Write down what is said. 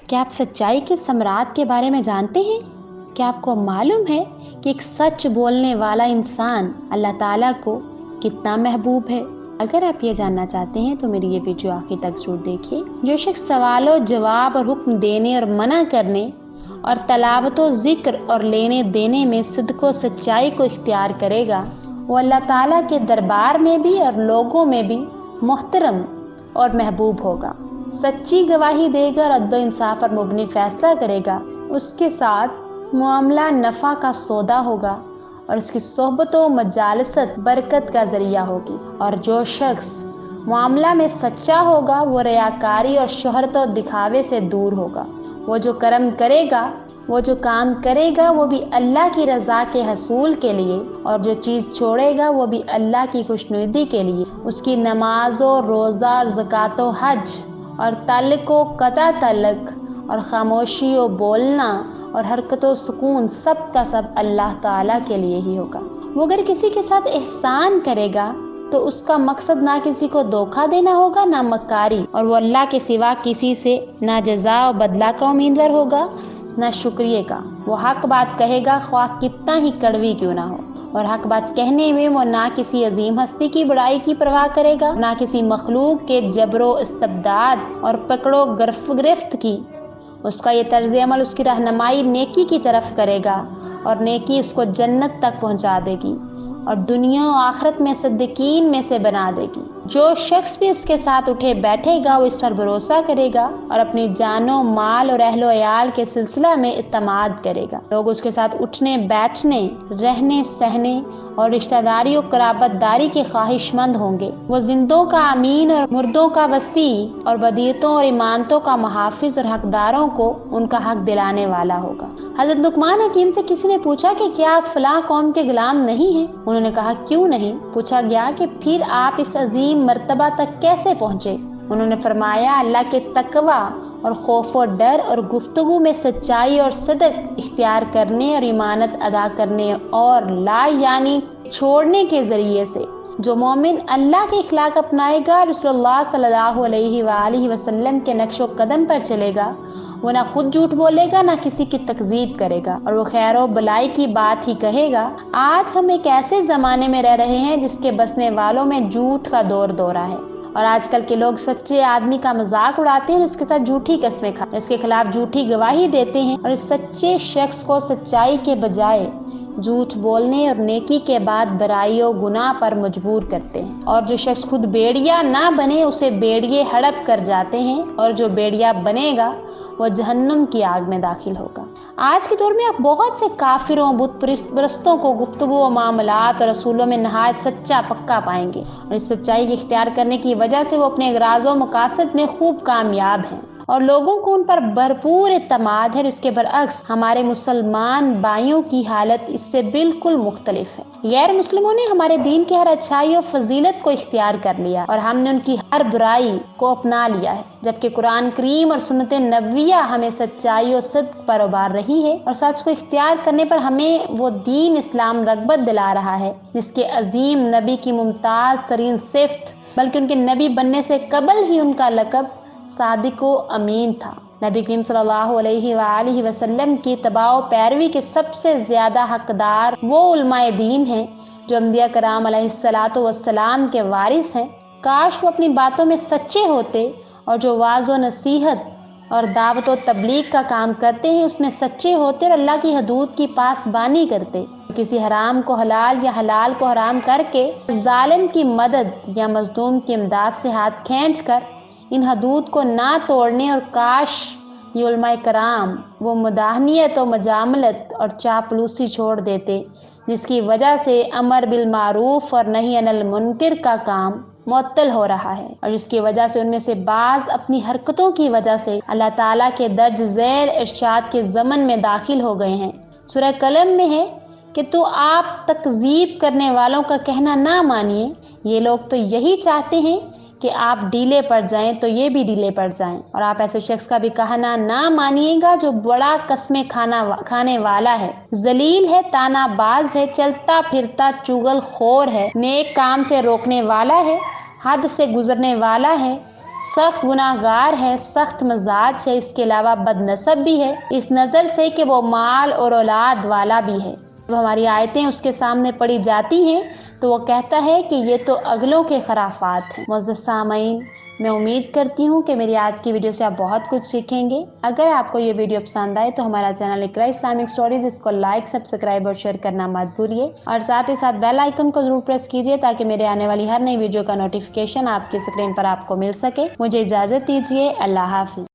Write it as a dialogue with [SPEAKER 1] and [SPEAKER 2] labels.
[SPEAKER 1] کیا آپ سچائی کے ثمرات کے بارے میں جانتے ہیں؟ کیا آپ کو معلوم ہے کہ ایک سچ بولنے والا انسان اللہ تعالیٰ کو کتنا محبوب ہے؟ اگر آپ یہ جاننا چاہتے ہیں تو میری یہ ویڈیو آخر تک ضرور دیکھیے۔ جو شخص سوال و جواب اور حکم دینے اور منع کرنے اور تلاوت و ذکر اور لینے دینے میں صدق و سچائی کو اختیار کرے گا، وہ اللہ تعالیٰ کے دربار میں بھی اور لوگوں میں بھی محترم اور محبوب ہوگا۔ سچی گواہی دے گا اور عدل و انصاف پر مبنی فیصلہ کرے گا، اس کے ساتھ معاملہ نفع کا سودا ہوگا اور اس کی صحبت و مجالست برکت کا ذریعہ ہوگی۔ اور جو شخص معاملہ میں سچا ہوگا وہ ریاکاری اور شہرت و دکھاوے سے دور ہوگا۔ وہ جو کرم کرے گا، وہ جو کام کرے گا وہ بھی اللہ کی رضا کے حصول کے لیے، اور جو چیز چھوڑے گا وہ بھی اللہ کی خوشنودی کے لیے۔ اس کی نماز و روزہ اور زکوٰۃ و حج اور تعلق و قطع تعلق اور خاموشی و بولنا اور حرکت و سکون سب کا سب اللہ تعالیٰ کے لیے ہی ہوگا۔ وہ اگر کسی کے ساتھ احسان کرے گا تو اس کا مقصد نہ کسی کو دھوکہ دینا ہوگا نہ مکاری، اور وہ اللہ کے سوا کسی سے نہ جزا و بدلہ کا امیدوار ہوگا نہ شکریہ کا۔ وہ حق بات کہے گا خواہ کتنا ہی کڑوی کیوں نہ ہو، اور حق بات کہنے میں وہ نہ کسی عظیم ہستی کی بڑائی کی پرواہ کرے گا نہ کسی مخلوق کے جبر و استبداد اور پکڑو گرفت کی۔ اس کا یہ طرز عمل اس کی رہنمائی نیکی کی طرف کرے گا، اور نیکی اس کو جنت تک پہنچا دے گی اور دنیا و آخرت میں صدیقین میں سے بنا دے گی۔ جو شخص بھی اس کے ساتھ اٹھے بیٹھے گا وہ اس پر بھروسہ کرے گا اور اپنی جان و مال اور اہل و عیال کے سلسلہ میں اعتماد کرے گا۔ لوگ اس کے ساتھ اٹھنے بیٹھنے، رہنے سہنے اور رشتہ داری و قرابت داری کے خواہش مند ہوں گے۔ وہ زندوں کا امین اور مردوں کا وسیع اور بدیعتوں اور ایمانتوں کا محافظ اور حقداروں کو ان کا حق دلانے والا ہوگا۔ حضرت لقمان حکیم سے کسی نے پوچھا کہ کیا آپ فلاں قوم کے غلام نہیں ہیں؟ انہوں نے کہا کیوں نہیں؟ پوچھا گیا کہ پھر آپ اس عظیم مرتبہ تک کیسے پہنچے؟ انہوں نے فرمایا اللہ کے تقوی اور خوف و ڈر اور گفتگو میں سچائی اور صدق اختیار کرنے اور ایمانت ادا کرنے اور لا یعنی چھوڑنے کے ذریعے سے۔ جو مومن اللہ کے اخلاق اپنائے گا، رسول اللہ صلی اللہ علیہ وآلہ وسلم کے نقش و قدم پر چلے گا، وہ نہ خود جھوٹ بولے گا نہ کسی کی تکذیب کرے گا، اور وہ خیر و بلائی کی بات ہی کہے گا۔ آج ہم ایک ایسے زمانے میں رہ رہے ہیں جس کے بسنے والوں میں جھوٹ کا دور دورہ ہے، اور آج کل کے لوگ سچے آدمی کا مذاق اڑاتے ہیں اور اس کے ساتھ جھوٹی قسمیں کھاتے ہیں، اس کے خلاف جھوٹی گواہی دیتے ہیں، اور اس سچے شخص کو سچائی کے بجائے جھوٹ بولنے اور نیکی کے بعد برائی و گناہ پر مجبور کرتے ہیں۔ اور جو شخص خود بیڑیا نہ بنے اسے بیڑیے ہڑپ کر جاتے ہیں، اور جو بیڑیا بنے گا وہ جہنم کی آگ میں داخل ہوگا۔ آج کے دور میں آپ بہت سے کافروں، بت پرستوں کو گفتگو و معاملات اور اصولوں میں نہایت سچا پکا پائیں گے، اور اس سچائی کے اختیار کرنے کی وجہ سے وہ اپنے اغراض و مقاصد میں خوب کامیاب ہیں اور لوگوں کو ان پر بھرپور اعتماد ہے۔ اور اس کے برعکس ہمارے مسلمان بھائیوں کی حالت اس سے بالکل مختلف ہے۔ غیر مسلموں نے ہمارے دین کی ہر اچھائی و فضیلت کو اختیار کر لیا اور ہم نے ان کی ہر برائی کو اپنا لیا ہے، جبکہ قرآن کریم اور سنت نبویہ ہمیں سچائی و صدق پر ابھار رہی ہے، اور سچ کو اختیار کرنے پر ہمیں وہ دین اسلام رغبت دلا رہا ہے جس کے عظیم نبی کی ممتاز ترین صفت، بلکہ ان کے نبی بننے سے قبل ہی ان کا لقب صادق و امین تھا۔ نبی کریم صلی اللہ علیہ وآلہ وسلم کی اتباع و پیروی کے سب سے زیادہ حقدار وہ علماء دین ہیں جو انبیاء کرام علیہ الصلاۃ والسلام کے وارث ہیں۔ کاش وہ اپنی باتوں میں سچے ہوتے اور جو وعظ و نصیحت اور دعوت و تبلیغ کا کام کرتے ہیں اس میں سچے ہوتے اور اللہ کی حدود کی پاسبانی کرتے۔ کسی حرام کو حلال یا حلال کو حرام کر کے ظالم کی مدد یا مظلوم کی امداد سے ہاتھ کھینچ کر ان حدود کو نہ توڑنے، اور کاش یہ علماء کرام وہ مداہنیت و مجاملت اور چاپلوسی چھوڑ دیتے جس کی وجہ سے امر بالمعروف اور نہی عن المنکر کا کام معطل ہو رہا ہے، اور جس کی وجہ سے ان میں سے بعض اپنی حرکتوں کی وجہ سے اللہ تعالیٰ کے درج ذیل ارشاد کے ضمن میں داخل ہو گئے ہیں۔ سورہ قلم میں ہے کہ تو آپ تکذیب کرنے والوں کا کہنا نہ مانیے، یہ لوگ تو یہی چاہتے ہیں کہ آپ ڈھیلے پڑ جائیں تو یہ بھی ڈھیلے پڑ جائیں، اور آپ ایسے شخص کا بھی کہنا نہ مانیے گا جو بڑا قسمیں کھانے والا ہے، ذلیل ہے، تانا باز ہے، چلتا پھرتا چغل خور ہے، نیک کام سے روکنے والا ہے، حد سے گزرنے والا ہے، سخت گناہگار ہے، سخت مزاج ہے، اس کے علاوہ بد نسب بھی ہے، اس نظر سے کہ وہ مال اور اولاد والا بھی ہے۔ جب ہماری آیتیں اس کے سامنے پڑھی جاتی ہیں تو وہ کہتا ہے کہ یہ تو اگلوں کے خرافات ہیں۔ معزز سامعین، میں امید کرتی ہوں کہ میری آج کی ویڈیو سے آپ بہت کچھ سیکھیں گے۔ اگر آپ کو یہ ویڈیو پسند آئے تو ہمارا چینل اقرا اسلامک اسٹوریز، اس کو لائک، سبسکرائب اور شیئر کرنا مت بھولیے، اور ساتھ ہی ساتھ بیل آئیکن کو ضرور پریس کیجیے تاکہ میرے آنے والی ہر نئی ویڈیو کا نوٹیفیکیشن آپ کی اسکرین پر آپ کو مل سکے۔ مجھے اجازت دیجیے، اللہ حافظ۔